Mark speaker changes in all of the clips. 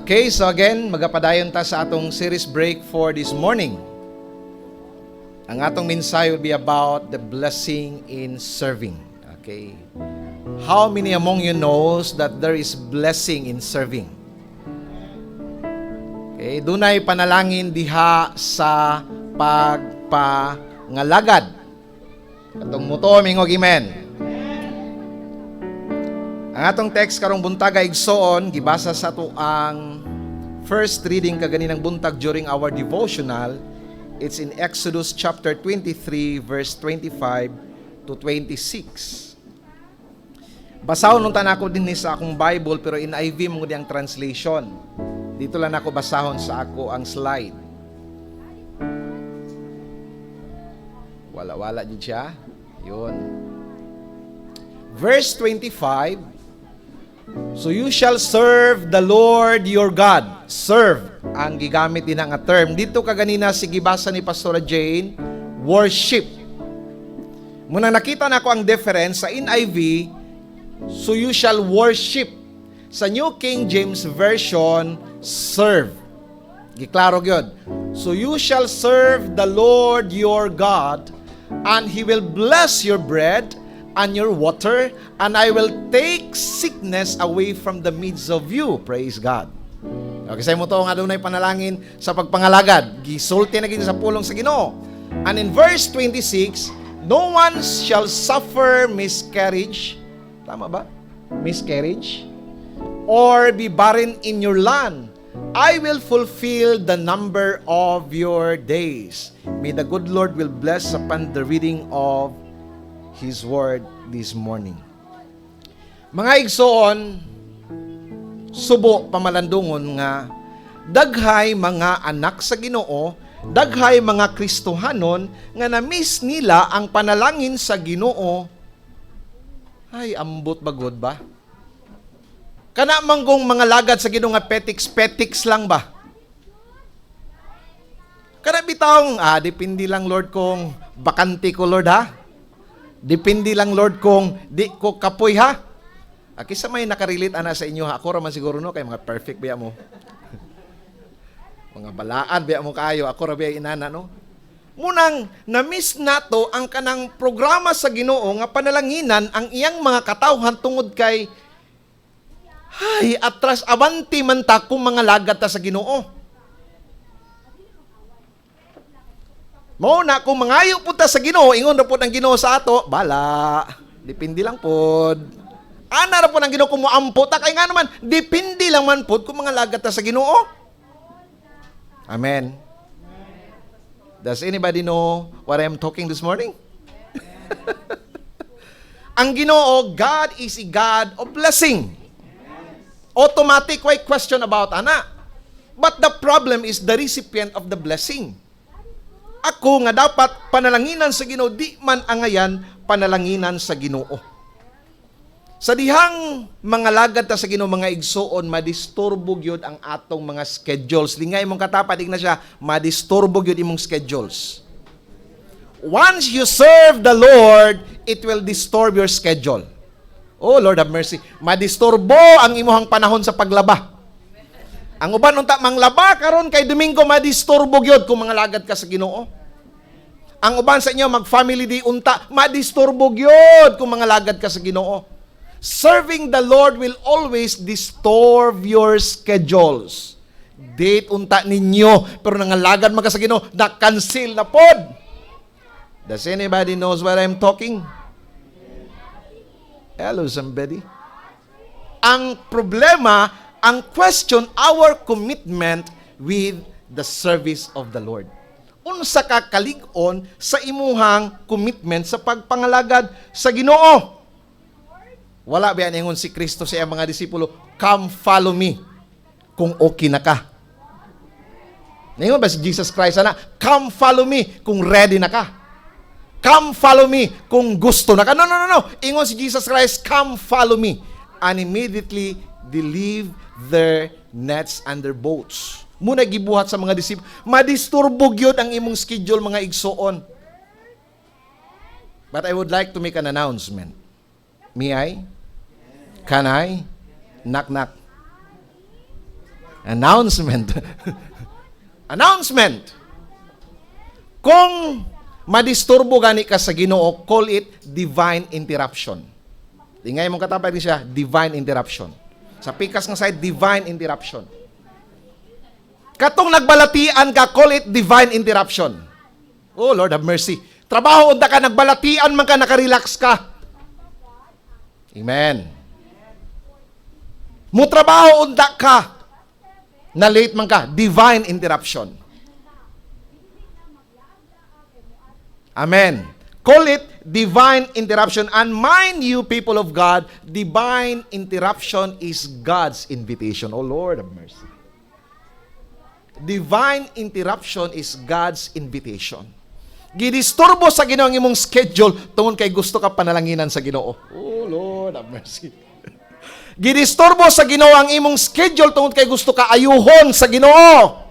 Speaker 1: Okay, so again, magapadayon ta sa atong series break for this morning. Ang atong mensahe will be about the blessing in serving. Okay. How many among you knows that there is blessing in serving? Okay, dunay panalangin diha sa pagpangalagad. Katong muto mingog amen. Ang atong text karong buntaga igsoon gibasa sa ato ang first reading kaganinang buntag during our devotional. It's in Exodus chapter 23 verse 25 to 26. Basahon nung tanako din sa akong Bible pero in NIV mo di ang translation. Dito lang ako basahon sa ako ang slide. Wala din siya. Yun. Verse 25. So you shall serve the Lord your God. Serve ang gigamit din nga term. Dito kaganina si gibasa ni Pastora Jane, worship. Muna nakita na ko ang difference sa NIV, so you shall worship. Sa New King James Version, serve. Giklaro gyud. So you shall serve the Lord your God, and He will bless your bread and your water, and I will take sickness away from the midst of you. Praise God. Okay, sa mo to nga dunay panalangin sa pagpangalagad. Gisulti na gid sa pulong sa Ginoo. And in verse 26, no one shall suffer miscarriage. Tama ba? Miscarriage. Or be barren in your land. I will fulfill the number of your days. May the good Lord will bless upon the reading of His word this morning. Mga igsoon, subo pamalandungon nga daghay mga anak sa Ginoo, daghay mga Kristohanon nga na-miss nila ang panalangin sa Ginoo. Ay, ambot bagod ba? Kana manggong mga lagad sa Ginoo nga petiks lang ba? Kana bitawng, depende lang Lord kung bakante ko Lord ha? Depende lang Lord kung di ko kapoy ha. Kisa may nakarelate ana sa inyo ha. Ako raman siguro no kay mga perfect biya mo. Mga balaan biya mo kaayo. Ako ra biya inana no. Munang na-miss nato ang kanang programa sa Ginoo nga panalanginan ang iyang mga katawhan tungod kay atras avanti man ta kung mga lagad ta sa Ginoo. Mao na kung mangayo punta sa Ginoo, ingon ra pud ang Ginoo sa ato, bala. Depende lang pod. Ana ra pud ang Ginoo kung moampo ta kay nga naman, depende lang man pod kung mga lagat ta sa Ginoo. Amen. Does anybody know what I'm talking this morning? Ang Ginoo, God is a God of blessing. Automatic, why question about ana? But the problem is the recipient of the blessing. Ako nga dapat panalanginan sa Ginoo, di man angayan panalanginan sa Ginoo. Sa dihang mga lagad ta sa Ginoo mga igsoon, madisturbo gyud ang atong mga schedules. Lingay mong katapat na siya, madisturbo gyud imong schedules. Once you serve the Lord, it will disturb your schedule. Oh Lord have mercy. Madisturbo ang imuhang panahon sa paglaba. Ang uban unta manglaba karon kay Domingo madisturbo gyud kung mga lagad ka sa Ginoo. Ang uban sa inyo mag-family day unta madisturbo gyud kung mga lagad ka sa Ginoo. Serving the Lord will always disturb your schedules. Date unta ninyo pero nangalagad man ka sa Ginoo, na-cancel na pod. Does anybody knows what I'm talking? Hello somebody. Ang problema, ang question, our commitment with the service of the Lord. Unsa ka kalig-on sa imuhang commitment sa pagpangalagad sa Ginoo? Wala ba ningon si Kristo sa iyang mga disipulo, come follow me, kung okay na ka. Ningon ba si Jesus Christ na, come follow me, kung ready na ka. Come follow me, kung gusto na ka. No. Ingon si Jesus Christ, come follow me. And immediately, they leave their nets and their boats. Muna gibuhat sa mga disipulo. Madisturbo gyud ang imong schedule mga igsoon. But I would like to make an announcement. May I? Can I? Knock knock. Announcement. Announcement. Kung madisturbo gani ka sa Ginoo, call it divine interruption. Ingay mong katapay din siya, divine interruption. Sa pikas ng side, divine interruption. Katong nagbalatian ka, call it divine interruption. Oh, Lord have mercy. Trabaho unta ka, nagbalatian man ka, nakarelax ka. Amen. Mutrabaho unta ka, na late man ka, divine interruption. Amen. Call it divine interruption. And mind you, people of God, divine interruption is God's invitation. Oh Lord have mercy. Divine interruption is God's invitation. Gidisturbo sa Ginoo ang imong schedule tungod kay gusto ka panalanginan sa Ginoo. Oh Lord have mercy. Gidisturbo sa Ginoo ang imong schedule tungod kay gusto ka ayuhon sa Ginoo.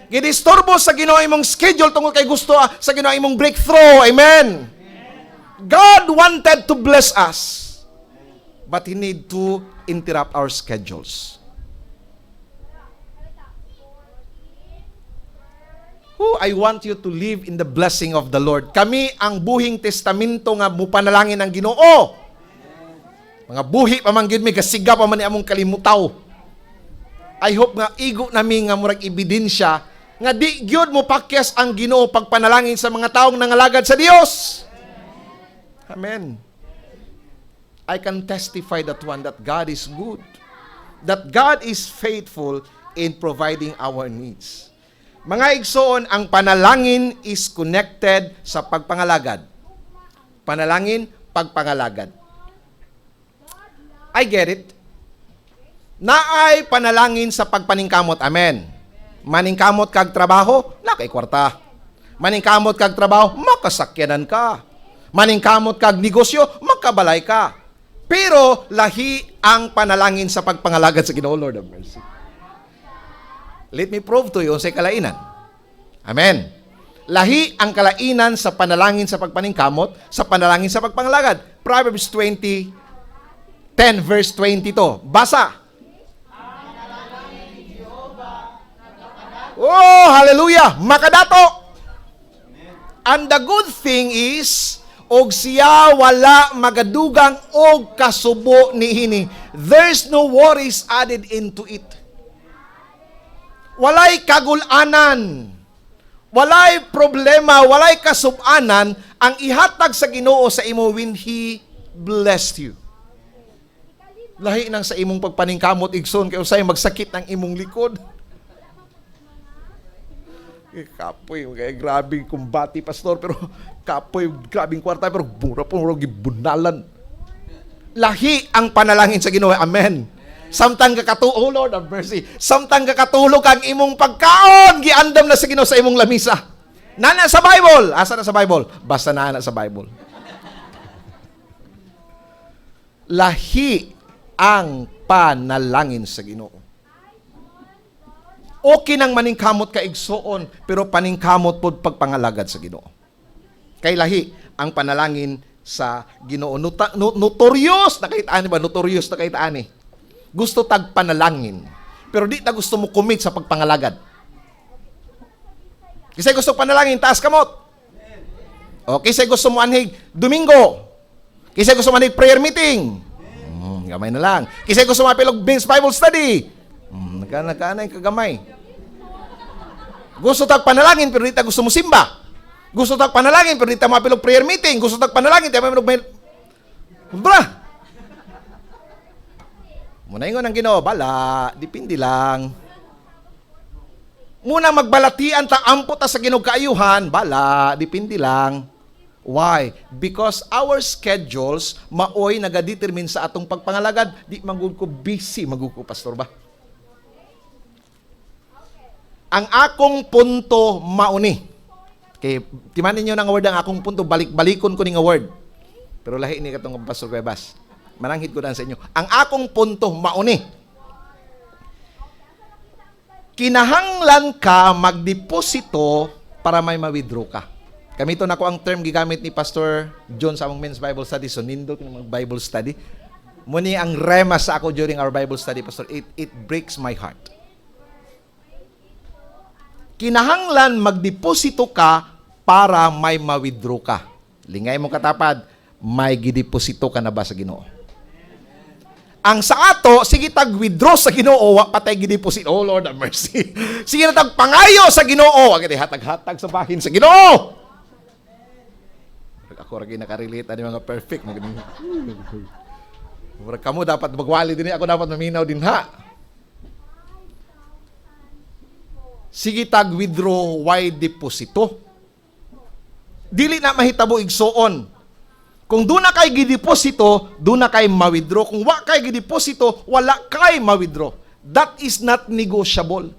Speaker 1: Gidisturbo sa Ginoo imong schedule tungod kay gusto sa Ginoo imong breakthrough. Amen. God wanted to bless us, but He need to interrupt our schedules. I want you to live in the blessing of the Lord. Kami ang buhing testamento nga mupanalangin ang Ginoo. Mga buhi pa man gyud mi kasiga pa man ni among kalimutaw. I hope nga igo nami nga murag ebidensya nga di gyud mo pakyas ang Ginoo pagpanalangin sa mga taong nangalagad sa Dios. Amen. I can testify that God is good. That God is faithful in providing our needs. Mga igsoon, ang panalangin is connected sa pagpangalagad. Panalangin, pagpangalagad. I get it. Naay panalangin sa pagpaningkamot. Amen. Maningkamot kag trabaho, nakay kwarta. Maningkamot kag trabaho, makasakyanan ka. Maningkamot kag negosyo, makabalay ka. Pero lahi ang panalangin sa pagpangalagad sa Ginoo. Lord of mercy. Let me prove to you sa kalainan. Amen. Lahi ang kalainan sa panalangin sa pagpaningkamot, sa panalangin sa pagpangalagad. Proverbs 20, 10 verse 22. Basa. Oh, hallelujah. Makadato. And the good thing is, og siya wala magadugang og kasubo niini. There's no worries added into it. Walay kagulanan. Walay problema, walay kasubanan ang ihatag sa Ginoo sa imo when He blessed you. Lahi nang sa imong pagpaningkamot igsoon kay usay magsakit ang imong likod. Kapoy, grabe kumbati pastor, pero kapoy, grabing kwarta, pero mura po, mura gibunalan. Lahi ang panalangin sa Ginoo. Amen. Samtang kakatulo, oh Lord have mercy, samtang kakatulog ang imong pagkaon, giandam na sa Ginoo sa imong lamisa. Nana sa Bible. Asa na sa Bible? Basta na sa Bible. Lahi ang panalangin sa Ginoo. Okay nang maningkamot ka igsoon, pero paningkamot pod pagpangalagad sa Ginoo. Kay lahi ang panalangin sa Ginoo. Notorious na kahit ani ba? Notorious na kahit ani. Gusto tag panalangin, pero di ta gusto mo commit sa pagpangalagad. Kasi gusto panalangin, taas kamot. O kasi gusto mo anhig Domingo. Kasi gusto mo anhig prayer meeting. Gamay na lang. Kasi gusto mo apilog Bible study. Nagkanay kagamay. Gusto tag panalangin pero di ta gusto mo simba. Gusto tag panalangin pero di ta mapilog prayer meeting. Gusto tag panalangin di ta mapilog bra. Muna ingon ang Ginoo, bala, dipindi lang. Muna magbalatian ta ampo ta sa Ginoo kaayuhan, bala, dipindi lang. Why? Because our schedules maoy nagadetermine sa atong pagpangalagad. Di magud ko busy, magud ko pastor ba? Ang akong punto mauni. Okay, timanin niyo ng word ang akong punto, balik-balikon ko ning word. Pero lahi ni katong Pastor Cuevas. Mananghid ko dan sa inyo. Ang akong punto mauni. Kinahanglan ka magdeposito para may ma-withdraw ka. Kamito na ko ang term gigamit ni Pastor John sa among men's Bible study. So nindot ng Bible study. Muni ang rema sa ako during our Bible study, Pastor. It breaks my heart. kinahanglan magdeposito ka para may ma-withdraw ka. Lingay mo katapad, may gideposito ka na ba sa Ginoo? Ang sa ato, sige tag-withdraw sa Ginoo, wa patay gideposito. Oh Lord have mercy. Sige na tag-pangayo sa Ginoo, wa kay hatag-hatag sa bahin sa Ginoo. Ako ra nakarelate ani mga perfect maganing. Murag kamo dapat magwali din, ako dapat maminaw din ha. Sige tag-withdraw, why deposito? Dili na mahitabo igsoon. Kung doon na kay gideposito, doon na kay ma-withdraw. Kung wa kay gideposito, wala kay ma-withdraw. That is not negotiable.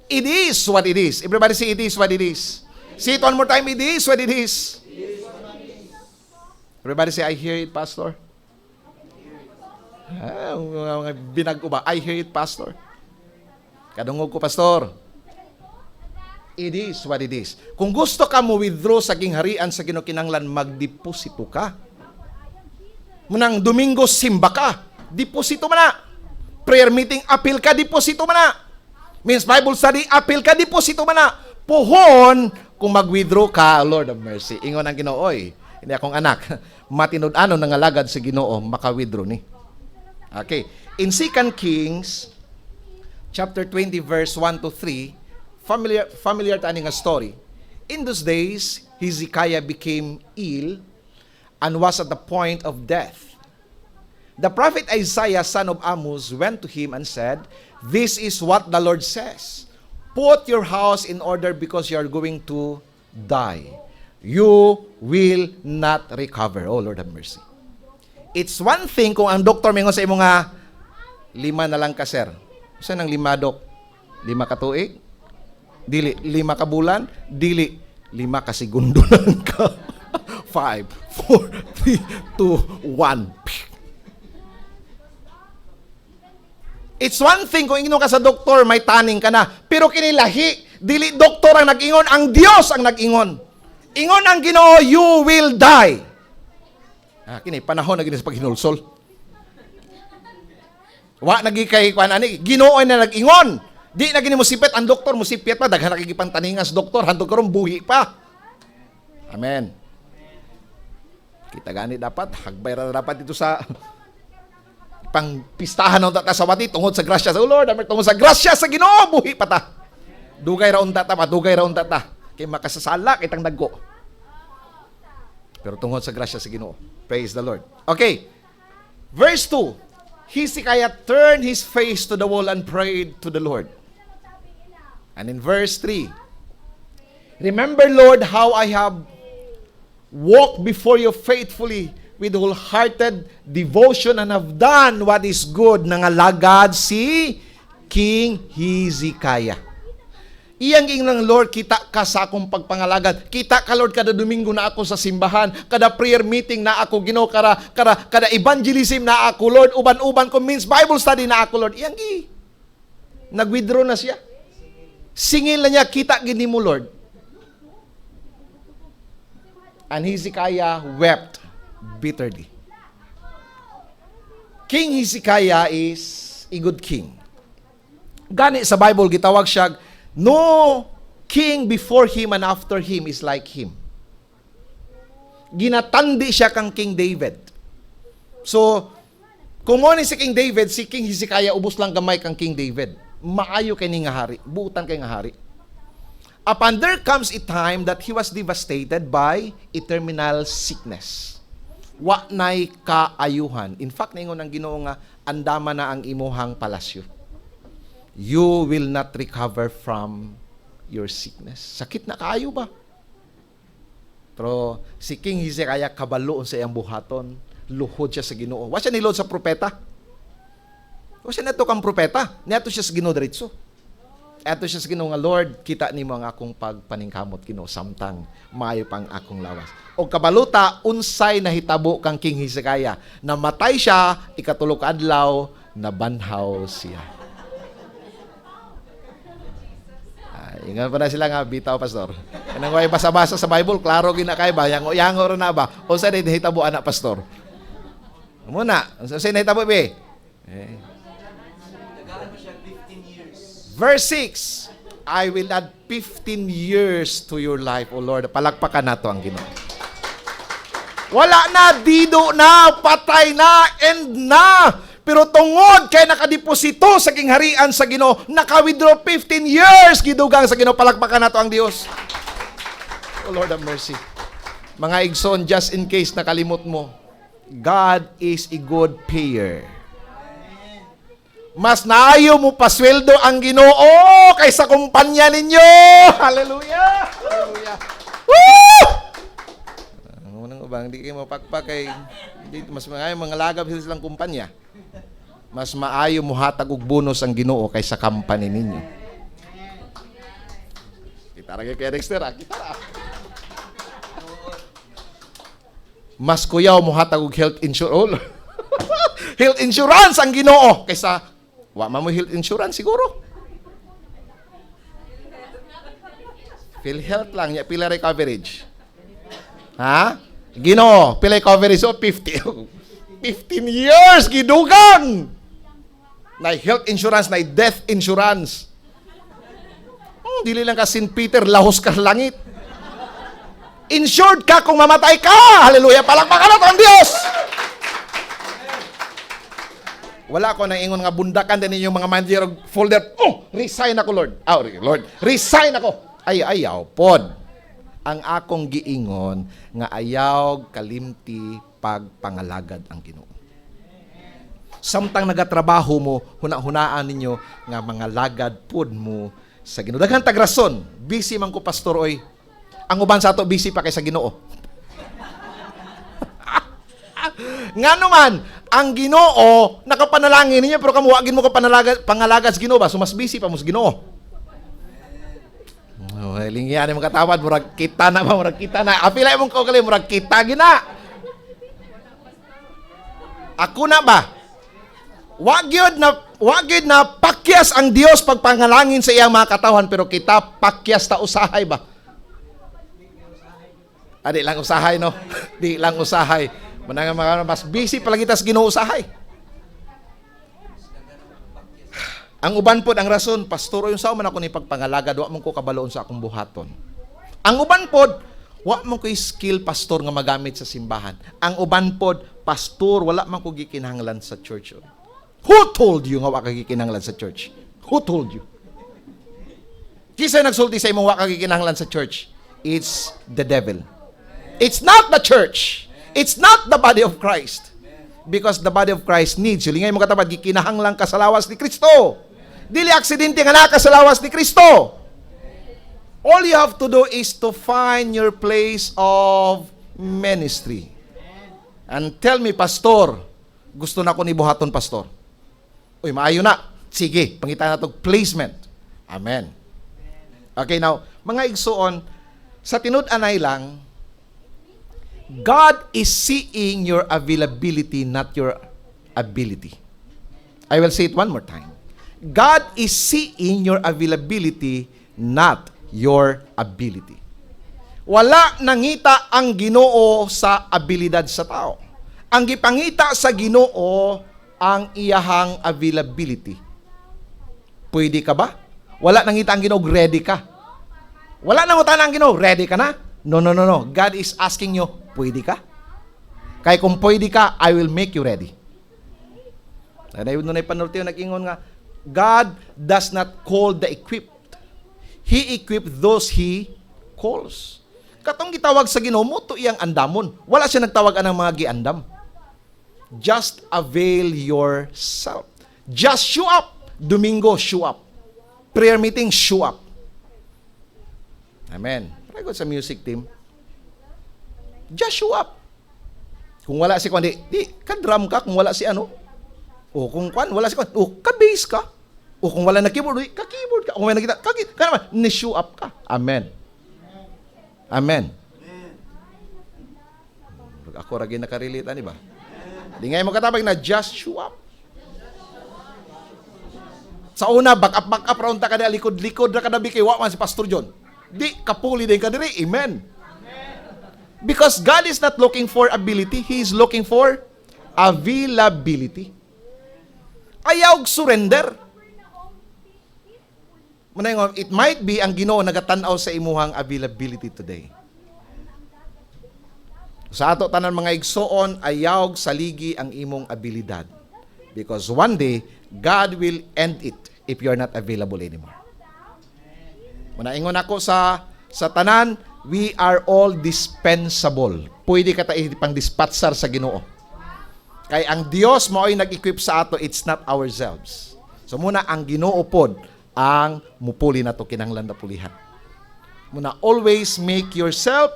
Speaker 1: It is what it is. Everybody say it is what it is. Say it one more time, it is what it is. Everybody say, I hear it, Pastor. Binag ba? I hear it, Pastor. Kadungog ko, Pastor. It is what it is. Kung gusto ka mo withdraw sa gingharian sa Ginoo, kinahanglan magdeposito ka. Munang Domingo simba ka, deposito man na. Prayer meeting, appeal ka, deposito man na. Means Bible study, appeal ka, deposito man na. Puhon, kung mag-withdraw ka, Lord of mercy. Ingon ang Ginoo, oy, hindi akong anak, matinud-ano nangalagad sa Ginoo, maka-withdraw ni. Okay. In 2 Kings, chapter 20, verse 1 to 3, familiar ta nga story. In those days, Hezekiah became ill and was at the point of death. The prophet Isaiah, son of Amos, went to him and said, "This is what the Lord says. Put your house in order because you are going to die. You will not recover." Oh, Lord have mercy. It's one thing kung ang doktor mingon sa imo nga 5 na lang ka, sir. Saan ang 5, dok? 5 ka tuig? Dili 5 ka bulan, dili 5 ka segundo lang ka. 5, 4, 3, 2, 1. It's one thing kung ingno ka sa doktor, may taning ka na. Pero kinilahi, dili doktor ang nag-ingon, ang Dios ang nag-ingon. Ingon ang Ginoo, you will die. Kini panahon na gini sa paghinulsol. Wa nagikay kuan ani, Ginoo na nag-ingon. Di na gini mo sipet, ang doktor mo sipet pa, daghan nakikipantaningas doktor, hantod karon buhi pa. Amen. Kita gani dapat, hagbay ra dapat dito sa pangpistahan ng tatasawati tungod sa grasya sa Lord, tungod sa grasya sa Ginoo, buhi pa ta. Dugay ra unta ta, madugay ra unta ta. Kay makasasala kitang dagko. Pero tungod sa grasya sa Ginoo. Praise the Lord. Okay. Verse 2. Hezekiah turned his face to the wall and prayed to the Lord. And in verse 3, "Remember, Lord, how I have walked before you faithfully with wholehearted devotion and have done what is good." Nangalagad si King Hezekiah. Iyang ng Lord, kita ka sa akong pagpangalagad. Kita ka, Lord, kada Domingo na ako sa simbahan, kada prayer meeting na ako, Ginoo, kada evangelism na ako, Lord, uban-uban ko, means Bible study na ako, Lord. Iyang nag-withdraw na siya. Singil na niya, kita gini mo, Lord. And Hezekiah wept bitterly. King Hezekiah is a good king. Gani sa Bible, gitawag siya, no king before him and after him is like him. Ginatandi siya kang King David. So, kung mo ni si King David, si King Hezekiah, ubos lang gamay kang King David. Maayo kay ni nga hari. Buutan kay nga hari. Upon there comes a time that he was devastated by a terminal sickness. Wa nay kaayuhan. In fact, naingon ang Ginoo nga, andama na ang imuhang palasyo. You will not recover from your sickness. Sakit na kaayo ba? Pero si King Hezekiah kabaloon sa iyang buhaton. Luhod siya sa Ginoo. Wa siya nilod sa propeta. Wa siya nato kang propeta. Niadto siya sa Ginoo diretso. Ato siya sa Ginoo nga, Lord, kita nimo ang akong pagpaningkamot, Ginoo, samtang maayo pang akong lawas. O kabaluta, unsay nahitabo kang King Hezekiah. Namatay siya, ikatulog adlaw, nabanhaw siya. Ingan pa na sila nga, bitaw, pastor. Kanang way basa-basa sa Bible, klaro ginakay ba? Yango ro na ba? O saan nahitabo, anak, pastor? Muna, saan nahitabo, be? Verse 6, I will add 15 years to your life, O Lord. Palakpakan nato ang Ginoo. Wala na, dido na, patay na, end na. Pero tungod kay nakadeposito sa kingharian sa Ginoo, naka-withdraw 15 years gidugang sa Ginoo. Palakpakan nato ang Dios. O Lord have mercy. Mga igsoon, just in case nakalimot mo, God is a good payer. Mas naayo mo pasweldo ang Ginoo kaysa kumpanya ninyo. Hallelujah! Hallelujah! Woo! Unang ubang, hindi kayo mapakpak kay mas maayo mga lagab sila silang kumpanya. Mas maayo mo hatag og bonus ang Ginoo kaysa company ninyo. Kita ra kay Dexter, kita ra. Mas kuyaw mo hatag og health insurance. Health insurance ang Ginoo kaysa wa man mo health insurance siguro. PhilHealth lang, pila ray coverage. Ha? Ginoo, pila coverage o 50. 15 years gidugang. Na health insurance, na death insurance. Dili lang ka St. Peter, lahos ka sa langit. Insured ka kung mamatay ka. Hallelujah, palakpakan nato ang Dios. Wala ko nang ingon nga bundakan din inyong mga manager folder. Oh, resign ako, Lord. Oh, Lord, resign ako. Ayaw, pod. Ang akong giingon nga ayaw kalimti pagpangalagad ang Ginoo. Samtang nagatrabaho mo, huna-hunaan ninyo nga mga lagad pod mo sa Ginoo. Daghang tagrason, busy man ko pastor oy. Ang uban sa ato busy pa kay sa Ginoo. Nga naman, ang Ginoo nakapanalangin ninyo pero kamo wagin mo ka pangalagad sa Ginoo ba? So mas busy pa mo sa Ginoo. Oh, lingyan mo katawad, murag kita na ba, murag kita na. Apilay mong kaugali, murag kita gina. Ako na ba? Wag yun na pakyas ang Dios pagpangalangin sa iyang mga katawan, pero kita pakyas ta usahay ba? Di lang usahay, no? Di lang usahay. Mas busy pala kita sa Ginoo usahay. Ang uban pod ang rason, pastor, yung sao man ako ni pagpangalagad, wa man ko kabaloon sa akong buhaton. Ang uban pod, wa man ko skill pastor nga magamit sa simbahan. Ang uban pod, pastor, wala man ko gikinahanglan sa church. Who told you nga wa ka gikinahanglan sa church? Who told you? Kisa nagsulti sa imong wa ka gikinahanglan sa church? It's the devil. It's not the church. It's not the body of Christ. Because the body of Christ needs you. Lingay mo katabad, gikinahanglan ka sa lawas ni Kristo. Dili aksidente nga naka sa lawas ni Kristo. All you have to do is to find your place of ministry. And tell me, pastor, gusto na ko ni buhaton, pastor. Uy, maayo na. Sige, pangitan na to placement. Amen. Okay, now, mga igsuon, sa tinud-anay lang, God is seeing your availability, not your ability. I will say it one more time. God is seeing your availability, not your ability. Wala nangita ang Ginoo sa abilidad sa tao. Ang gipangita sa Ginoo ang iyahang availability. Pwede ka ba? Wala nangita ang Ginoo, ready ka. Wala nang utan ang Ginoo, ready ka na? No. God is asking you, pwede ka? Kaya kung pwede ka, I will make you ready. Nanayon na panulti yung nag-ingon nga, God does not call the equipped. He equipped those He calls. Katong gitawag sa Ginoo mo, to iyang andamon. Wala siya nagtawag anang mga giandam. Just avail yourself. Just show up. Domingo, show up. Prayer meeting, show up. Amen. Pray God sa music team. Just show up. Kung wala si Kwandi, ka-drum ka. Kung wala si ano, o kung wala si Kwandi, ka-bass ka. O kung wala na keyboard, ka-keyboard ka. Kung wala na kita, ka naman, ni-show up ka. Amen. Amen. Ako ragi nakarelate, ani ba? Di nga mo katabag na just show up. Sa una, back up, round ta ka na, likod na ka na bikay, wa man si Pastor John. Di, kapuli din ka diri. Amen. Because God is not looking for ability, He is looking for availability. Ayaw surrender. Manayong, it might be ang Ginoo nagatanaw sa imuhang availability today. Sa ato tanan mga igsoon, ayaw saligi ang imong abilidad. Because one day, God will end it if you are not available anymore. Manaingon ako sa tanan, we are all dispensable. Pwede ka pang dispatsar sa Ginoo. Kay ang Dios mao'y nag-equip sa ato, it's not ourselves. So muna ang Ginoo pod ang mupuli na to kinahanglan na pulihan. Muna always make yourself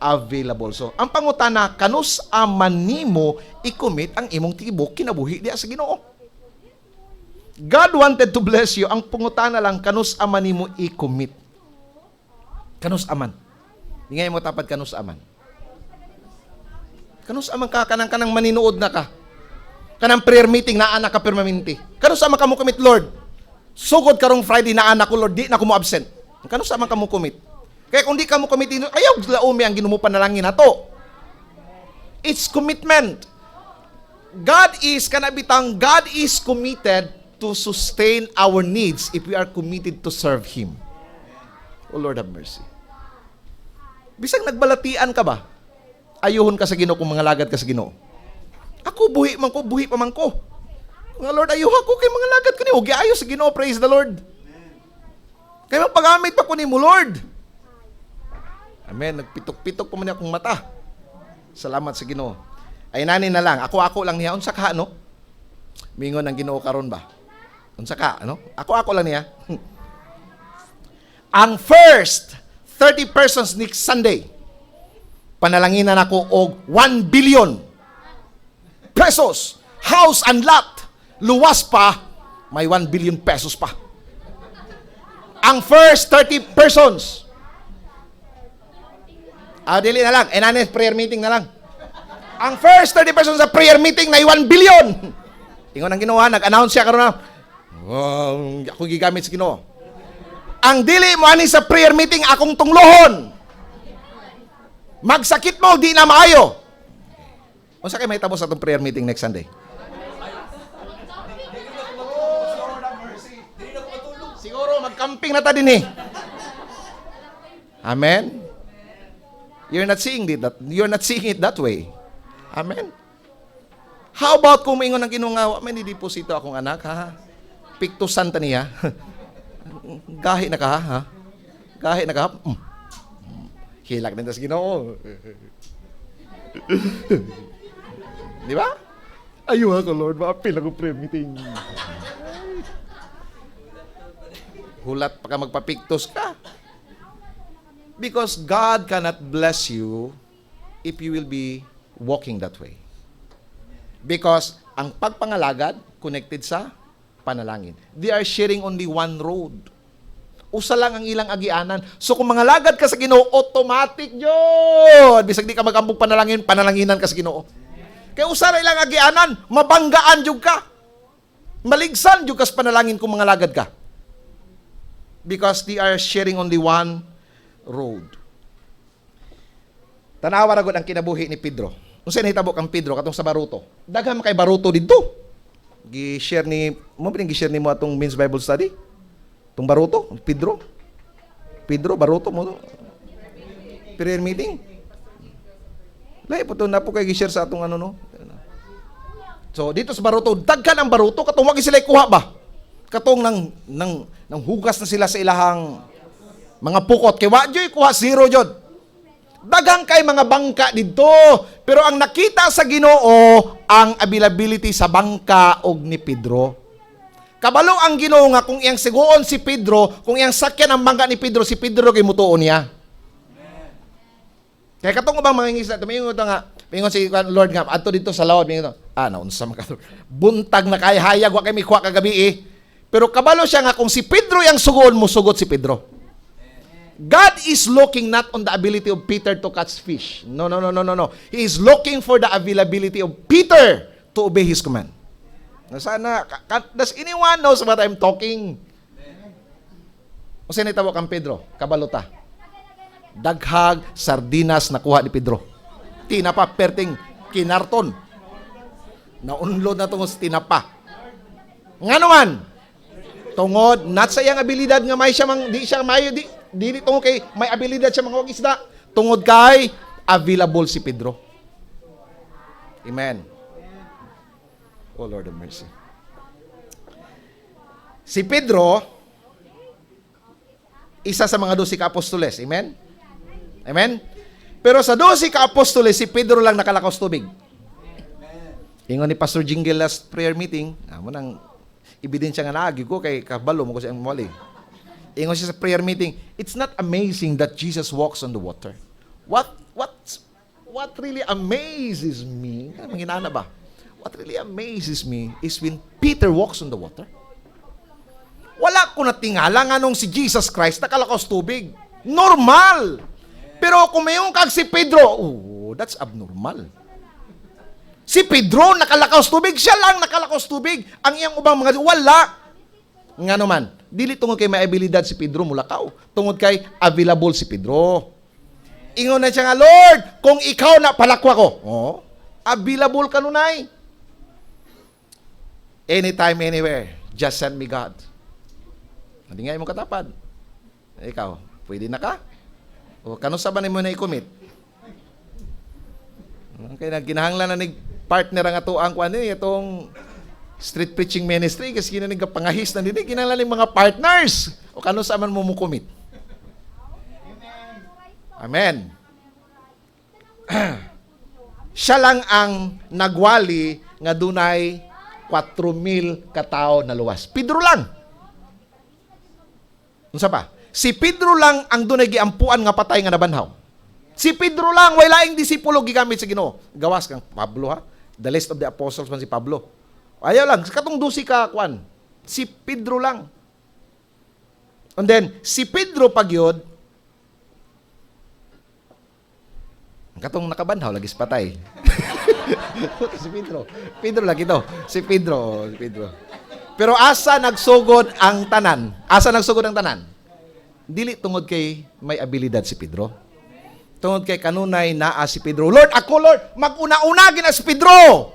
Speaker 1: available. So, ang pangutana, kanus aman nimo i-commit ang imong tibok kinabuhi diya sa Ginoo. God wanted to bless you. Ang pangutana lang, kanus aman nimo i-commit. Kanus aman. Ingay mo tapad kanus aman. Kanus aman ka, kanang maninuod na ka. Kanang prayer meeting na anak ka permanente. Kanus aman ka mo commit, Lord. Sugod karong Friday na anak ko, Lord, di na ko mo absent. Kanus aman ka mo commit. Kaya kung di ka mo commit, ayaw laumi ang ginumo panalangin na to. It's commitment. God is committed to sustain our needs if we are committed to serve Him. Oh Lord have mercy. Bisag nagbalatian ka ba? Ayuhon ka sa Ginoo kung mga lagad ka sa Ginoo. Ako, buhi pa man ko. Nga Lord, ayuhan ko kay mga lagad ko ni. Huwag ayo sa Ginoo, praise the Lord. Kaya magpagamit pa ko ni mo, Lord. Amen. Nagpitok-pitok pa man akong mata. Salamat sa Ginoo. Ay nani na lang. Ako lang niya. Unsa ka, no? Mingon ang Ginoo karon ba? Unsa ka, ano? Ako lang niya. Ang first 30 persons next Sunday, panalanginan ako og 1 billion pesos. House and lot. Luwas pa, may 1 billion pesos pa. Ang first 30 persons. Dili na lang. Nani, prayer meeting na lang. Ang first 30 persons sa prayer meeting na 1 billion. Ingon ang Ginoo, nag-announce siya karon na. Ako gigamit sa Ginoo. Ang dili mo ani sa prayer meeting akong tunglohon. Magsakit mo di na maayo. Unsa kay mahitabo sa atong prayer meeting next Sunday? Siguro magcamping na ta dinhi. Amen. You're not seeing it that way. Amen. How about kung maingon ang Ginoo nga, may deposito akong anak, ha? Piktusan ta niya. Gahi na ka, ha? Gahi na ka. Hilak din ta sa Ginoo. Di ba? Ayuha ko, Lord, maapil ako prayer meeting. Hulat pa ka magpapiktos ka. Because God cannot bless you if you will be walking that way. Because ang pagpangalagad connected sa panalangin. They are sharing only one road. Usa lang ang ilang agianan. So kung mangalagad ka sa Ginoo, automatic yun. Bisag di ka magambog panalangin, panalanginan ka sa Ginoo. Kaya usa ra ilang agianan, mabanggaan jud ka. Maligsan jud ka sa panalangin kung mangalagad ka. Because they are sharing only one road. Tanawa ra gud ang kinabuhi ni Pedro. Unsa nahitabo kang Pedro katong sa baruto? Daghan kay baruto didto. Gi-share ni mo atong men's Bible study. Tung baruto, Pedro, baruto mo. Prayer meeting. Lahi po to na po kay gi-share sa atong ano no. So dito sa baruto, daghan ang baruto katong wag sila kuha ba? Katong nang hugas na sila sa ilahang mga pukot kay wa joy kuha zero jud. Daghang kay mga bangka didto, pero ang nakita sa Ginoo ang availability sa bangka og ni Pedro. Kabalo ang Ginoo nga kung iyang siguon si Pedro, kung iyang sakyan ang bangka ni Pedro, si Pedro kay mutuon niya. Kaya katong ubang mga isda, tumingon to nga, pingon si Lord nga adto dito sa lawod, pingon. Naunsa man ka. Buntag na kay hayag wa kay mikuha kagabi eh. Pero kabalo siya nga kung si Pedro yang sugon mo, sugot si Pedro. God is looking not on the ability of Peter to catch fish. No. He is looking for the availability of Peter to obey His command. Sana, does anyone knows what I'm talking? O sinitawag kang Pedro, kabalota. Daghag sardinas nakuha ni Pedro. Tinapa, perting kinarton. Naunlod na itong tinapa. Nga naman, Tungod not sa iyang abilidad nga may siya mang di siya mayo di tungod kay may abilidad siya mga isda. Tungod kay available si Pedro. Amen. Oh Lord of mercy. Si Pedro, isa sa mga 12 ka-apostoles. Amen? Amen? Pero sa 12 ka-apostoles, si Pedro lang nakalakaw sa tubig. Ingon ni Pastor Jingle last prayer meeting, amo nang ebidensya nga naagi ko kay kabalo mo ko siyang mali. Ingon siya sa prayer meeting, it's not amazing that Jesus walks on the water. What really amazes me, manginana ba? What really amazes me is when Peter walks on the water. Wala ko natingala nga nung si Jesus Christ nakalakaw sa tubig. Normal. Pero kung mayroong kag si Pedro, that's abnormal. Si Pedro nakalakaw sa tubig, siya lang nakalakaw sa tubig. Ang iyang ubang mga wala. Nga naman, dili tungod kay may abilidad si Pedro mulakaw. Tungod kay available si Pedro. Ingon na siya nga, Lord, kung ikaw na palakwa ko. Available ka nunay. Anytime, anywhere, just send me God. Hindi nga imong katapad. Ikaw, pwede na ka? O kano sa ba mo na i-commit? Kaya ginahanglan na partner ang ato ang kuan itong street preaching ministry kasi kinanig pangahis na dili kinahanglan ng mga partners. O kano sa man mo commit? Amen. Siya lang ang nagwali nga dunay 4,000 katao na luwas. Pedro lang. Unsa pa? Si Pedro lang ang dunay giampuan nga patay nga nabanhaw. Si Pedro lang way laing disipulo gigamit sa Ginoo. Gawas kang Pablo ha. The list of the apostles man si Pablo. Ayaw lang katong 12 ka kwan. Si Pedro lang. And then si Pedro pagyod katong nakabanhaw lagi sa patay. Si Pedro. Pedro lagi to. Si Pedro. Pero asa nagsugod ang tanan? Asa nagsugod ang tanan? Dili tungod kay may abilidad si Pedro. Tungod kay kanunay naa si Pedro. Lord, mag-una-una gina si Pedro.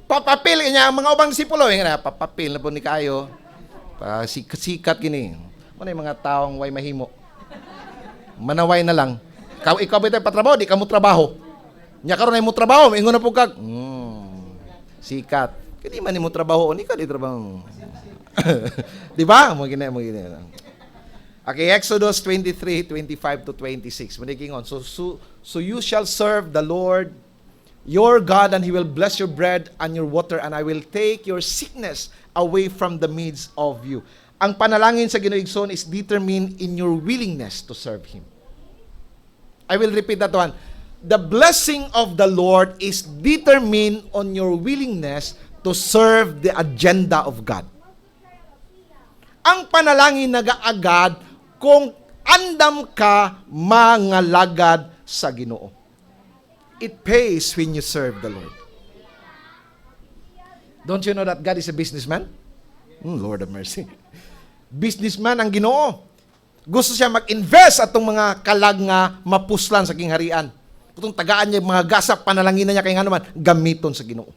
Speaker 1: Papapil niya ang mga ubang disipulo. Papapil na po ni kayo. Sikat gini. Ano yung mga taong way mahimo? Manaway na lang. Ikaw ba tayo patrabaho? Di ka mo trabaho. Nya karon ay mo trabaho. Ingon na po kag. Sikat. Kani man mo trabaho, ni ka di trabaho. Di ba? Mo gina. Okay, Exodus 23:25 to 26. Manigingon. So you shall serve the Lord your God, and He will bless your bread and your water, and I will take your sickness away from the midst of you. Ang panalangin sa Ginoo igsoon is determined in your willingness to serve Him. I will repeat that one. The blessing of the Lord is determined on your willingness to serve the agenda of God. Ang panalangin nagaagad kung andam ka mangalagad sa Ginoo. It pays when you serve the Lord. Don't you know that God is a businessman? Lord of mercy. Businessman ang Ginoo. Gusto siya mag-invest atong mga kalag nga mapuslan sa kingharian. Kung tagaan niya mga gasap panalanginan niya kay nganuman gamiton sa Ginoo.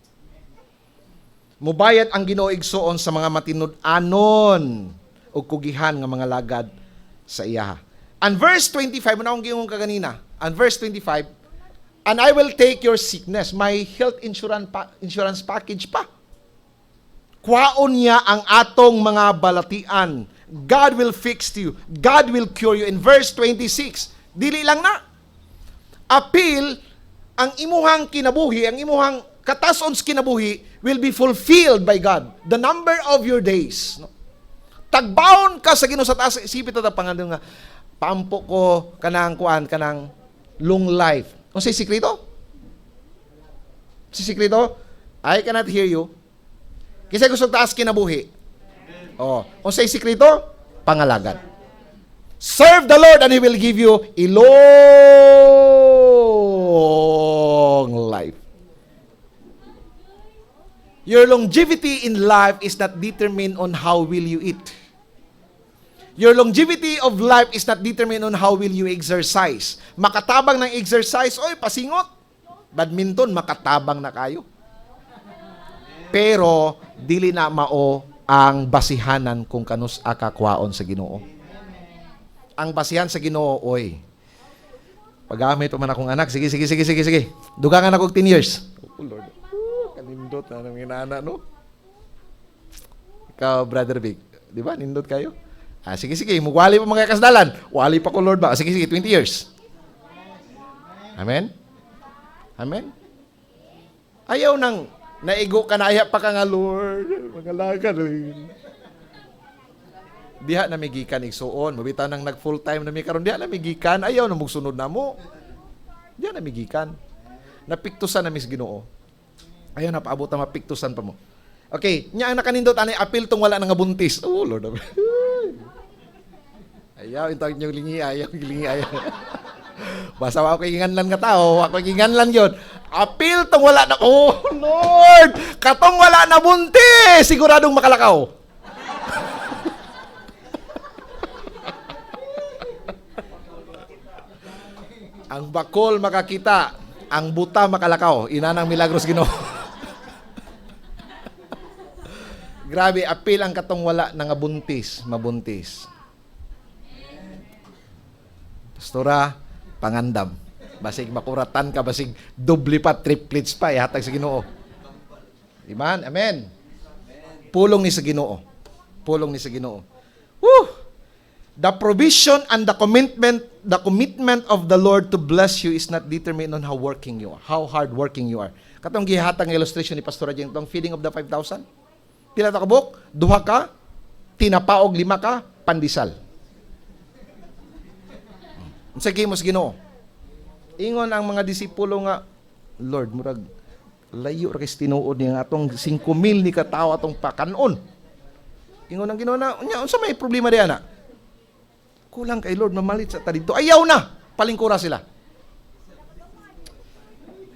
Speaker 1: Mubayad ang Ginoo igsoon sa mga matinud-anon o kugihan nga mga lagad sa iya. And verse 25, manawang gingong kaganina. And verse 25, and I will take your sickness, my health insurance package pa. Kwaon niya ang atong mga balatian. God will fix you. God will cure you. In verse 26, dili lang na. Appeal, ang imuhang kinabuhi, ang imuhang katason sa kinabuhi will be fulfilled by God. The number of your days. No? Tagbaon ka sa Ginoo sa taas, isipin ito pangalan nga, paampo ko kanang long life. Kung sa sikrito? Si sikrito? I cannot hear you. Kasi gusto taas kinabuhi. Kung sa sikrito? Pangalagad. Serve the Lord and He will give you a long life. Your longevity in life is not determined on how will you eat. Your longevity of life is not determined on how will you exercise. Makatabang ng exercise, oy, pasingot. Badminton, makatabang na kayo. Pero, dili na mao ang basihanan kung kanus akakwaon sa Ginoo. Ang basihan sa Ginoo, oy, pag-amit pa man akong anak, sige. Dugangan ako 10 years. Oh, Lord. Kanindot na ng inana, no? Ikaw, Brother Vic, di ba? Nindot kayo? Sige. Mugwali pa mga kasdalan. Wali pa ko, Lord ba? Sige, 20 years. Amen? Amen? Ayaw nang naigo ka na, aya pa ka nga, Lord. Magalagan. Diha na migikan igsuon. Mabita nang nag full time na mi karon diha na migikan. Ayaw na mugsunod na mo. Diha na migikan. Napiktusan na mis Ginoo. Ayaw na paabot na mapiktusan pa mo. Okay, nya ang nakanindot ani apil tong wala na nga buntis. Oh Lord. Ayaw intawag niyo lingi ayaw. Basta ako inganlan nga tao, ako inganlan yon. Apil tong wala na. Oh Lord, katong wala na buntis, siguradong makalakaw. Ang bakol makakita, ang buta makalakaw. Inanang milagros Ginoo. Grabe, apil ang katong wala na nga buntis, mabuntis. Pastora, pangandam. Basig makuratan ka, basig doble pa, triplets pa, ihatag sa Ginoo. Amen? Amen. Pulong ni sa Ginoo. Pulong ni sa Ginoo. Woo! The provision and the commitment of the Lord to bless you is not determined on how working you are, how hard working you are. Katong gihatag nga illustration ni Pastor Jeng, tong feeding of the 5,000. Pila ta ka buk? 2 ka, tinapaog 5 ka, pandisal. Unsa gimos Ginoo? Ingon ang mga disipulo nga, Lord, murag layo ra kay tinuod ni atong 5,000 ni ka tawo atong pakanon. Ingon ang Ginoo na, unya unsa may problema diha na? Kulang kay Lord mamalit sa ta dito. Ayaw na. Palingkura sila.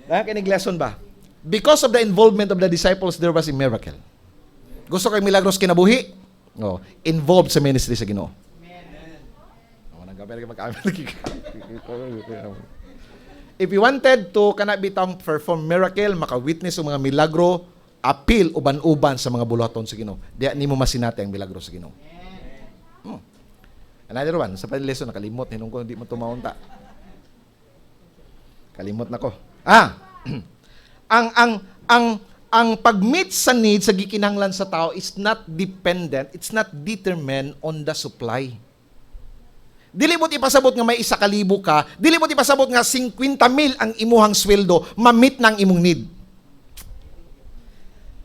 Speaker 1: Dahil kinig lesson ba? Because of the involvement of the disciples, there was a miracle. Gusto kay milagros kinabuhi? No. Involved sa ministry sa Ginoo. If you wanted to perform miracle, maka-witness ng mga milagro, appeal uban-uban sa mga buluhaton sa Ginoo. Diya nimo masinati ang milagro sa Ginoo. Another one, sa lesson nakalimot hinung ko hindi mo tumaunta. Kalimot na ko. Ang pag-meet sa needs sa gikinahanglan sa tao is not dependent, it's not determined on the supply. Dili mo ipasabot nga may 1,000 ka, dili mo ipasabot nga 50,000 ang imuhang sweldo, ma-meet ng imong need.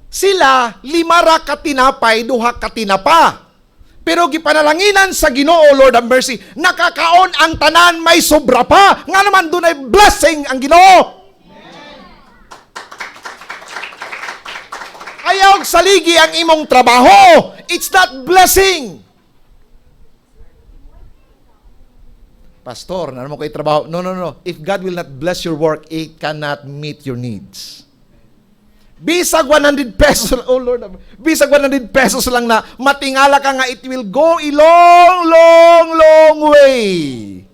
Speaker 1: Sila 5 ra ka tinapay, 2 ka tinapa. Pero gipanalanginan sa Ginoo, Lord have mercy, nakakaon ang tanan, may sobra pa. Nga naman doon ay blessing ang Ginoo. Ayaw saligi ang imong trabaho. It's not blessing. Pastor, ano mo kayo trabaho? No. If God will not bless your work, it cannot meet your needs. Bisag 100 pesos, oh Lord, bisag 100 pesos lang na matingala ka nga, it will go a long way.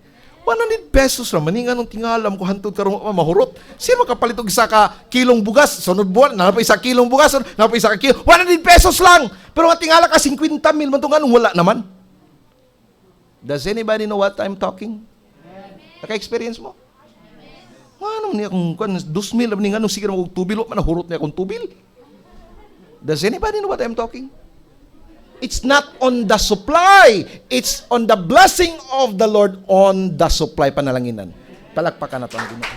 Speaker 1: 100 pesos naman, nga nung tingalam ko, hantod ka rin mahurot. Sino makapalitog 1 kilong bugas? Sunod buwan, nalapay 1 kilong bugas, nalapay 1 kilo, 100 pesos lang. Pero matingala ka, 50,000, man itong anong wala naman. Does anybody know what I'm talking? Naka-experience mo? Ano niya kung 2,000 ni anong sige mo tubil o manahurot niya kung tubil. Does anybody know what I'm talking? It's not on the supply. It's on the blessing of the Lord on the supply. Panalanginan. Palakpakan na ito ang Ginoo.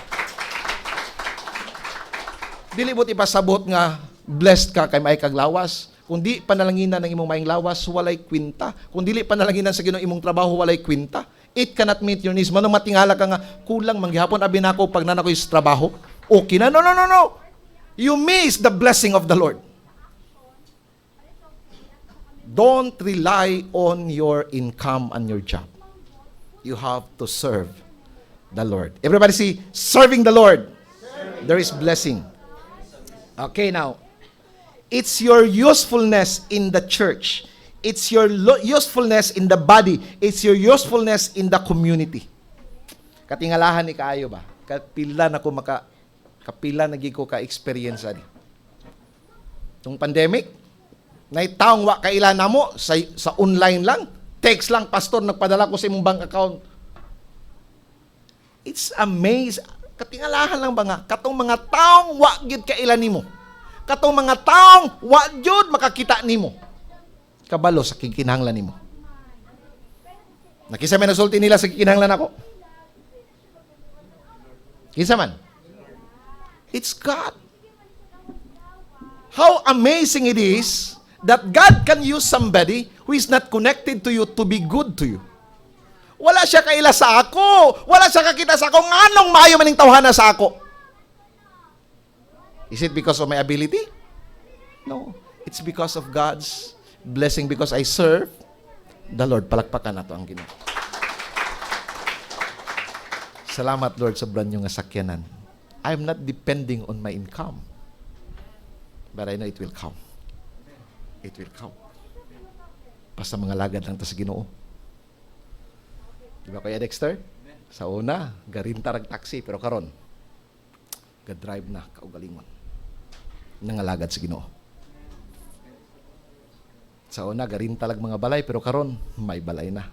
Speaker 1: Dili mo't ipasabot nga blessed ka kay may kaglawas. Kung di panalanginan ng imong maing lawas, walay kwinta. Kung dili panalanginan sa Ginoo imong trabaho, walay kwinta. It cannot meet your needs. Manong matingala ka nga, kulang manggihapon abi nako pag nanakoy sa trabaho. Okay na. No. You miss the blessing of the Lord. Don't rely on your income and your job. You have to serve the Lord. Everybody see, serving the Lord. There is blessing. Okay, now, it's your usefulness in the church. It's your usefulness in the body. It's your usefulness in the community. Katingalahan ni kaayo ba? Kapila na ko ka-experience ani. Tung pandemic, Naitaong wa kailan na mo sa online lang. Text lang, pastor, nagpadala ko sa imong bank account. It's amazing. Katingalahan lang ba nga, katong mga taong wa gyud kailan nimo. Katong mga taong wa gyud makakita nimo. Kabalo sa kikinahanglan nimo. Nakisa may nasulti nila sa kikinahanglan ako. Kinsa man? It's God. How amazing it is that God can use somebody who is not connected to you to be good to you. Wala siya kaila sa ako. Wala siya kakita sa ako. Nganong maayo maning tawhana sa ako? Is it because of my ability? No. It's because of God's blessing, because I serve the Lord. Palakpakan nato ang Ginoo. Salamat, Lord, sa brand new nga sakyanan. I'm not depending on my income. But I know it will come. It will come. Basta mga lagad lang ta sa Ginoo. Di ba Kuya Dexter? Sa una, garinta rag taxi, pero karon ga-drive na kaugalingon. Nangalagad sa Ginoo. Sa una, garinta lag mga balay, pero karon may balay na.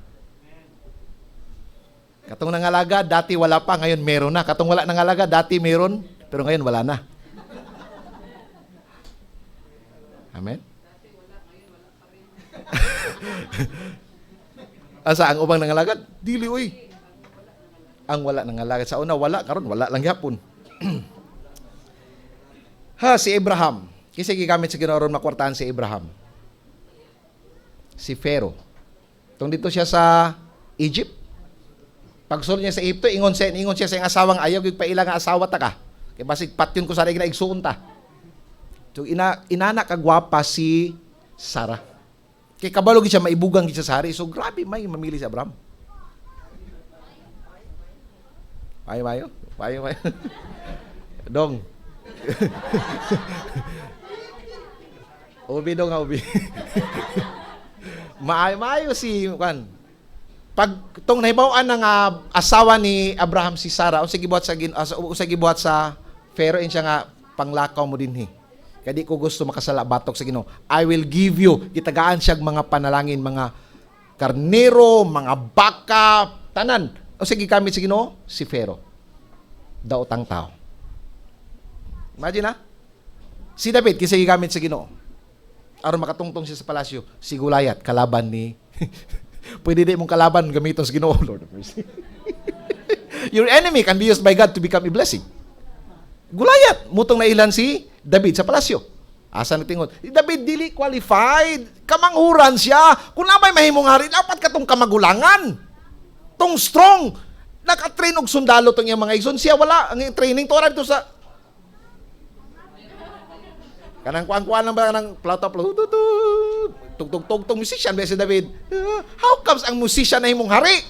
Speaker 1: Katong nangalaga, dati wala pa, ngayon meron na. Katong wala nangalaga, dati meron, pero ngayon wala na. Amen? Asa ang ubang nangalagad? Dili oy. Ang wala nangalagad sa una wala karon wala lang gyapon. Si Abraham. Kasi gigamit sa Ginoo ron makwartahan si Abraham. Si Pharaoh. Tung dito siya sa Egypt. Pagsulod niya sa Egypto, ingon siya sa iyang asawang ayaw gyud paila nga asawa ta ka. Kay basig patyon ko sa ring igsuon ta. So inana ka gwapa si Sarah. Kay kabalo gid siya maibugang gid sa hari. So grabe may mamili si Abraham. Payo. Dong. Ubi dong, ubi. Maayo si kan. Pag tong nahibaw-an ng asawa ni Abraham si Sarah, o sige buhat sa Pharaoh siya nga panglakaw mo dinhi. Kadi ko gusto makasala batok sa Ginoo. I will give you. Gitagaan siya mga panalangin, mga karnero, mga baka, tanan. O sige gamit sa Ginoo, si Pharaoh. Daotang tao. Imagine na? Si David, kasi gamit sa Ginoo. Aron makatungtong siya sa palasyo, si Goliath, kalaban ni... Pwede di mong kalaban gamiton sa Ginoo, Lord of mercy. Your enemy can be used by God to become a blessing. Goliath, mutong nailan si David sa palasyo. Asa na tingon? David dili qualified. Kamanghuran siya. Kung namay mahimong hari, dapat katong kamagulangan. Tong strong. Nakatrain og sundalo tong iyang mga igsoon. Siya wala. Ang training to dito sa... Kanang kuan-kuan lang ba ng plata. Tugtog-tugtog musician ba si David? How comes ang musician na himong hari?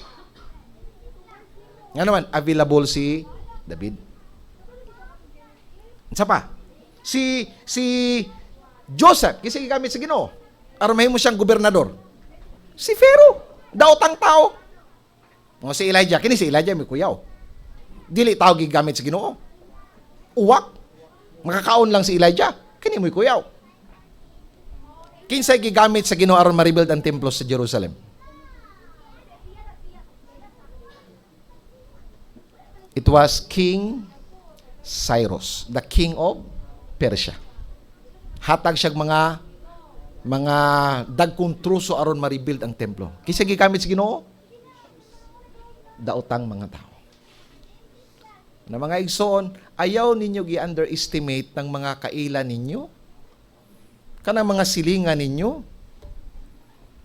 Speaker 1: Nga naman, available si David. Isa pa, si Joseph, kasi gamit sa Ginoo, aron mahimo siyang gobernador. Si Pharaoh, daotang tao. O si Elijah, kini si Elijah may kuyaw. Dili tao gigamit sa Ginoo. Uwak. Makakaon lang si Elijah, kini may kuyaw. Kinsay gigamit sa Ginoo aron ma-rebuild ang templo sa Jerusalem? It was King Cyrus, the king of Persia. Hatag siya mga dagkong truso aron ma-rebuild ang templo. Kisa gigamit sa Ginoo? Daotang mga tao. Na mga igsoon, ayaw ninyo gi-underestimate ng mga kaila ninyo, kanang mga silingan ninyo,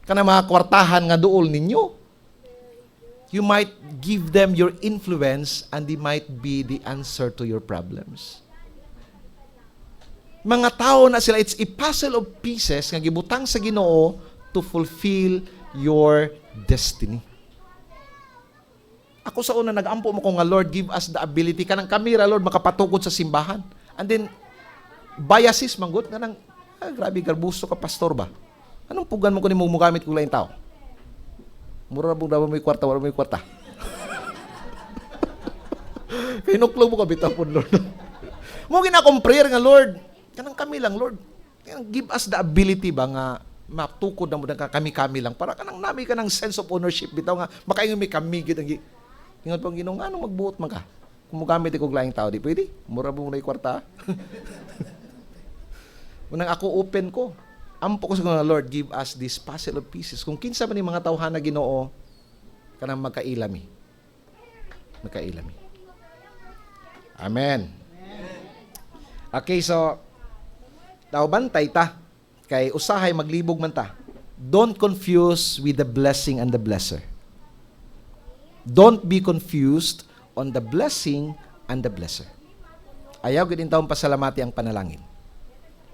Speaker 1: kanang mga kwartahan nga duol ninyo. You might give them your influence and they might be the answer to your problems. Mga tao na sila, it's a puzzle of pieces nga gibutang sa Ginoo to fulfill your destiny. Ako sa una, nag-ampo mo ko nga, Lord, give us the ability. Kanang kamera, Lord, makapatukod sa simbahan. And then, biases, manggot, kanang, grabe, garbusto ka, pastor ba? Anong pugan mo kunin mo gamit kong lain tao? Mura na daw may kwarta, wala may kwarta. Pinuklog mo ka, bitapon, Lord. Mo ginakong prayer nga, Lord. Kanang kami lang, Lord. Give us the ability ba nga matukod na mo ka kami-kami lang para kanang nami ka ng sense of ownership bitaw nga makaingon mi kami gid ang ingon pang Ginoo nga ano magbuot man ka kung mogamit ikaw laing tao di pwede mura mo na kwarta. Unang ako open ko ampo ko sa Lord give us this puzzle of pieces kung kinsa man ni mga tawhana Ginoo kanang magkailami. Amen. Okay, so bantay ta kay usahay maglibog man ta. Don't confuse with the blessing and the blesser. Don't be confused on the blessing and the blesser. Ayaw gid intawong pasalamati ang panalangin.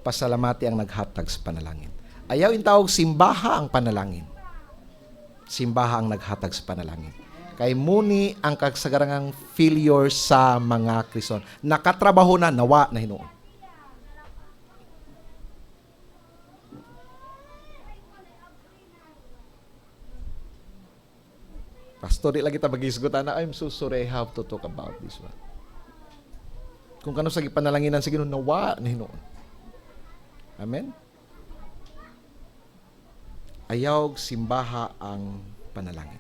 Speaker 1: Pasalamati ang naghatag sa panalangin. Ayaw intawog simbaha ang panalangin. Simbaha ang naghatag sa panalangin. Kay muni ang kasagarangang failure sa mga Kristiyano. Nakatrabaho na, nawa na Hinuon. Pastor, di lagi ta magisgutan na, I'm so sorry I have to talk about this one. Kung kano sa panalaginan sa Ginoo nawa na Hinuon. Amen? Ayaw simbaha ang panalangin.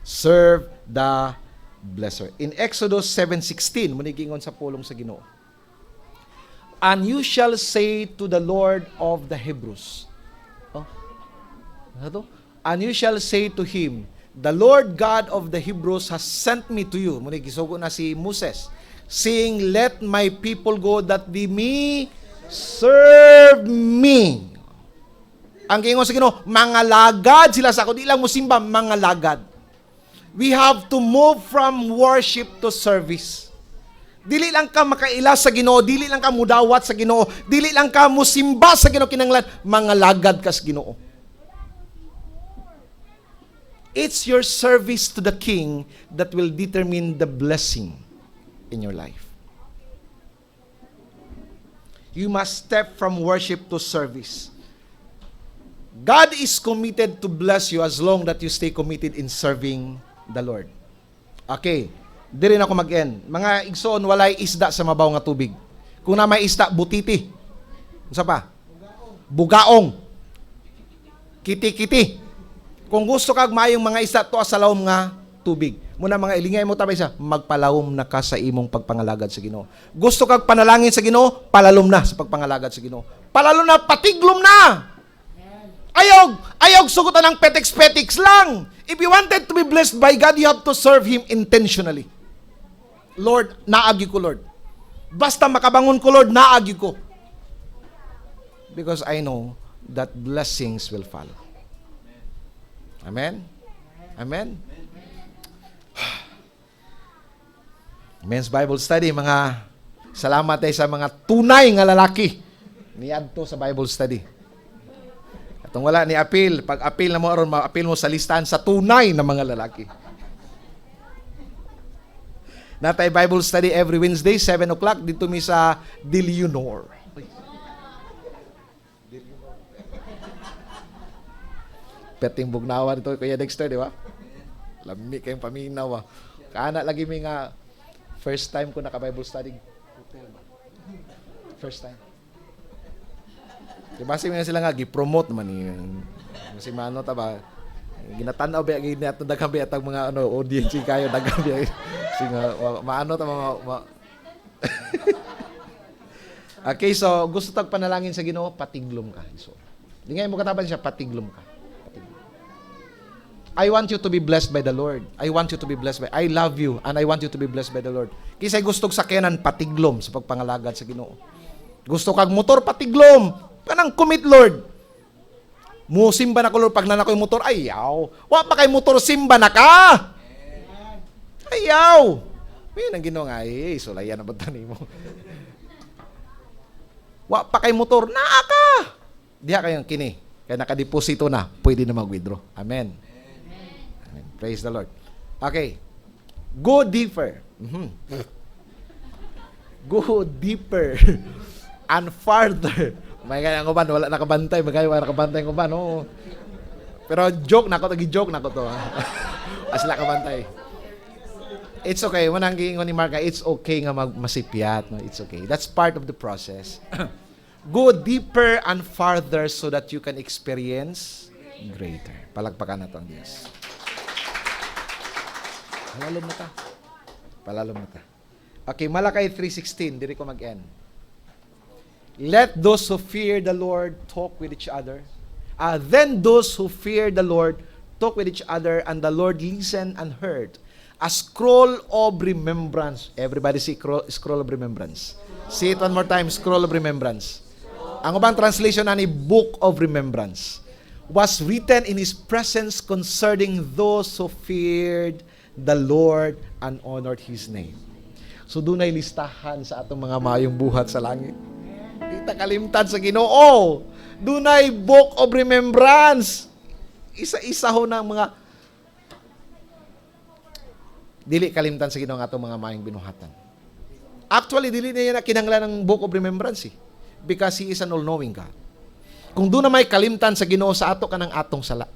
Speaker 1: Serve the blesser. In Exodus 7:16, munigingon sa pulong sa Ginoo. And you shall say to the Lord of the Hebrews. And you shall say to him, the Lord God of the Hebrews has sent me to you. Muna gisugo na si Moses. Saying, let my people go that they may serve me. Ang gingon sa Ginoo, mga lagad sila sa ako. Di lang mo simba, mga lagad. We have to move from worship to service. Dili lang ka makaila sa Ginoo, dili lang ka mudawat sa Ginoo, dili lang ka musimba sa Ginoo kinahanglan mga lagad ka sa Ginoo. It's your service to the King that will determine the blessing in your life. You must step from worship to service. God is committed to bless you as long that you stay committed in serving the Lord. Okay, diri na ako mag-end. Mga igsoon, walay isda sa mabaw nga tubig. Kung na may isda, butiti. Unsa pa? Bugaong. Kiti-kiti. Kung gusto kag maayong mga isda to sa lawom nga tubig. Muna mga ilingay mo tabay sa magpalawom na ka sa imong pagpangalagad sa Ginoo. Gusto kag panalangin sa Ginoo, palalom na sa pagpangalagad sa Ginoo. Palalom na, patiglom na. Ayog sugutan ng petiks-petiks lang. If you wanted to be blessed by God, you have to serve Him intentionally. Lord, naagi ko, Lord. Basta makabangon ko, Lord, naagi ko. Because I know that blessings will follow. Amen? Amen? Men's Bible Study, mga salamat tayo sa mga tunay nga lalaki. Niadto sa Bible Study. Atong wala ni apil, pag apil na mo aron ma-apil mo sa listahan sa tunay na mga lalaki. Natay Bible Study every Wednesday 7 o'clock dito mi sa Dilunor. Peting bugnawa dito Kuya Dexter, di ba? Lami kayong paminaw. Kaana lagi mi nga first time ko naka-Bible study. First time. Diba nga sila nga gi-promote man ni si Mano ta ba? Ginatanaw ba gid nato daghang atag mga audience kayo daghang bi singa maano ta mga Okay, so gusto tag panalangin sa Ginoo, patiglom ka. So, dingay mo kataban siya, patiglom ka. I want you to be blessed by the Lord. I want you to be blessed by I love you and I want you to be blessed by the Lord. Kisay gustong sakyanan, patiglom sa pagpangalagad sa Ginoo. Gusto kag motor, patiglom. Kanang commit, Lord. Musimba na ko, Lord, pag nanakoy motor, ayaw. Wa pa kay motor, simba na ka. Ayaw. May nang Ginoo nga, sulayan na ba tani mo? Wa pa kay motor, naa ka. Diha kayong kini. Kaya nakadeposito na, pwede na mag-withdraw. Amen. Praise the Lord. Okay. Go deeper. Go deeper and farther. May kaya ko ba, wala nakabantay. May kaya wala nakabantay ko ba, no? Pero joke na ko, joke na ko to. Asla kabantay. It's okay. Manang giingon ni Mark, it's okay nga masipyat. No? It's okay. That's part of the process. Go deeper and farther so that you can experience greater. Palagpakan na ito ang Diyos. Palalom na ta. Palalom na ta. Okay, Malakay 3:16. Diri ko mag-end. Let those who fear the Lord talk with each other. Then those who fear the Lord talk with each other, and the Lord listened and heard. A scroll of remembrance. Everybody see scroll of remembrance. See it one more time, scroll of remembrance. Ang ubang translation na ni Book of Remembrance was written in His presence concerning those who feared the Lord and honored His name. So doon ay listahan sa atong mga mayong buhat sa langit. Di ta kalimtan sa Ginoo. Doon ay Book of Remembrance. Isa-isa ho ng mga dili kalimtan sa Ginoo ang atong mga mayong binuhatan. Actually, dili niya na kinahanglan ng Book of Remembrance because He is an all-knowing God. Kung doon na may kalimtan sa Ginoo sa ato kanang atong sala,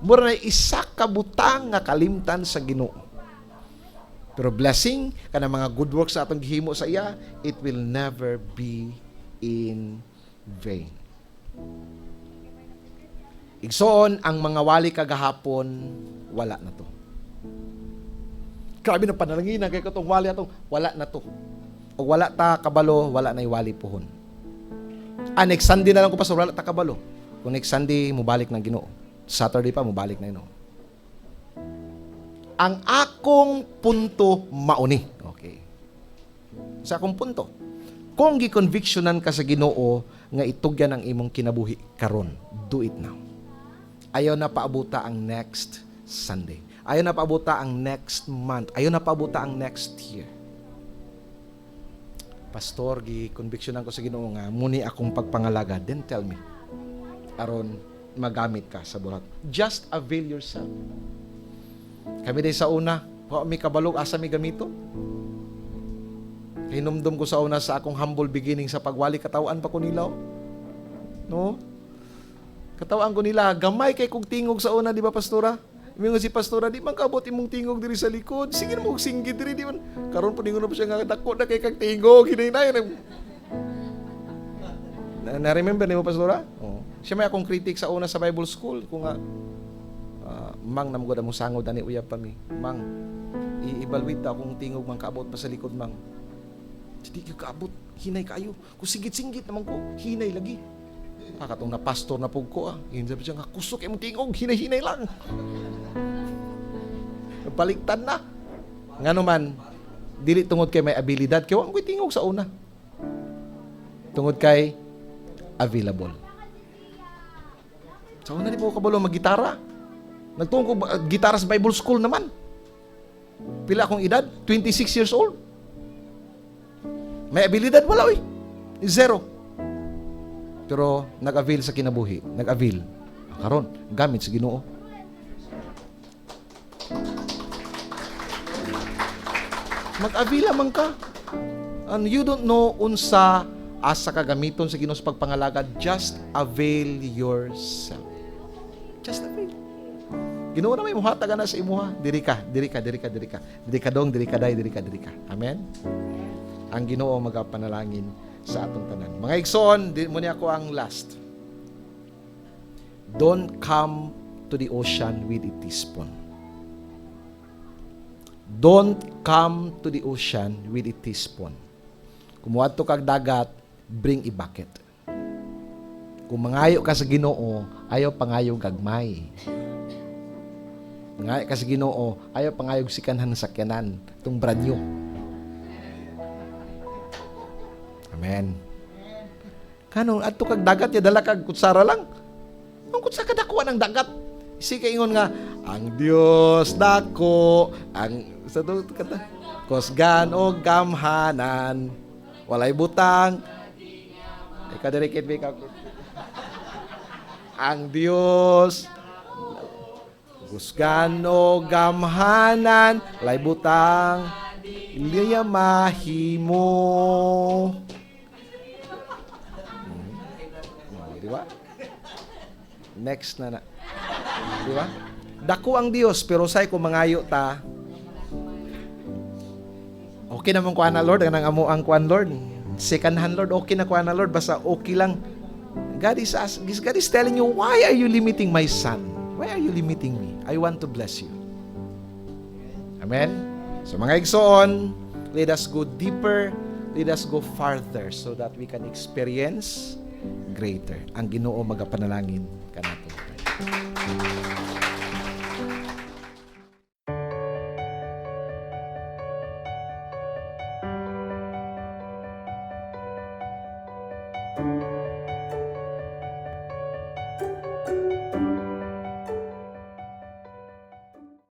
Speaker 1: mura na isa ka butang nga kalimtan sa Ginoo. Pero blessing kanang mga good works sa atong gihimo sa iya, it will never be in vain. Igsoon, ang mga wali kagahapon, wala na to. Grabe na panalanginan kay katong wali atong wala na to. O wala ta kabalo, wala na iwali pohon. Next Sunday na lang ko, pastor, wala ta kabalo. Kung next Sunday, mubalik ng Ginoo. Saturday pa, mubalik na Ginoo. Ang akong punto mauni. Okay. Sa akong punto. Kung gi-convictionan ka sa Ginoo nga itugyan ang imong kinabuhi karon, do it now. Ayaw na paabuta ang next Sunday. Ayaw na paabuta ang next month. Ayaw na paabuta ang next year. Pastor, gi-convictionan ko sa Ginoo nga muni akong pagpangalaga, then tell me. Aron magamit ka sa buhat. Just avail yourself. Kami din sa una, may kabalog asa mi gamito. Hinumdum ko sa una sa akong humble beginning sa pagwali, katawaan pa ko nila. No? Katawaan ko nila, gamay kay kog tingog sa una, di ba, pastora? Mingon si pastora, di man kabot imong tingog diri sa likod. Sige mo singgit diri, di man. Karon po ningon na po siya nga dako na kay kag tingog. Hinay na remember ni mo, pastora? Oh. Siya may akong critic sa una sa Bible school. Kung nga, mang namugod among sangod, ani uyab pa mi. Mang, i-evaluate ta kung tingog mang kaabot pa sa likod, mang. Hindi kayo kaabot, hinay kayo. Kung singgit-singgit naman ko, hinay lagi. Katong na pastor na pug ko, hindi sabi siya nga, kusok imong tingog, hinay-hinay lang. Baliktad na. Nga naman, dili tungod kay may abilidad, kaya wang ko'y tingog sa una. Tungod kay available. Sa una di po kabalo mag-gitara. Nagtungog ko gitara sa Bible school naman. Pila akong edad? 26 years old. May abilidad? Wala, oy. Zero. Pero nag-avail sa kinabuhi. Nag-avail. Karon, gamit sa Ginoo. Mag-avail lamang ka. And you don't know unsa asa ka gamiton sa Ginoo sa pagpangalaga. Just avail yourself. Just avail. Ginoo na may muhatag na sa imuha. Diri ka. Diri ka dong, diri ka day, diri ka. Amen? Ang Ginoo magapanalangin sa atong tanan. Mga igsoon, di mo niya ako ang last. Don't come to the ocean with a teaspoon. Don't come to the ocean with a teaspoon. Kumuha to kag dagat, bring a bucket. Kung mangayo ka sa Ginoo, ayaw pangayo gagmay. Mangayo ka sa Ginoo, ayaw pangayo sikanhan sa sakyanan, itong branyo. Amen. Kanong adto kag dagat ya dala kag kutsara lang. Ang kutsara kadakuan ng dagat. Isi kay ingon nga ang Dios dako ang sa to kata kusgan og gamhanan walay butang. Ikadirikit mi kag ang Dios kusgan og gamhanan walay butang iliya mahimo. Di ba? Next na. Di ba? Dako ang Dios, pero say ko mangayo ta. Okay naman kuan na Lord, kanang amo ang kuan Lord. second hand, Lord, okay na kuha na, Lord, basta okay lang. God is telling you, why are you limiting my son? Why are you limiting me? I want to bless you. Amen? So mga igsoon, let us go deeper, let us go farther so that we can experience greater. Ang Ginoo magapanalangin kanato.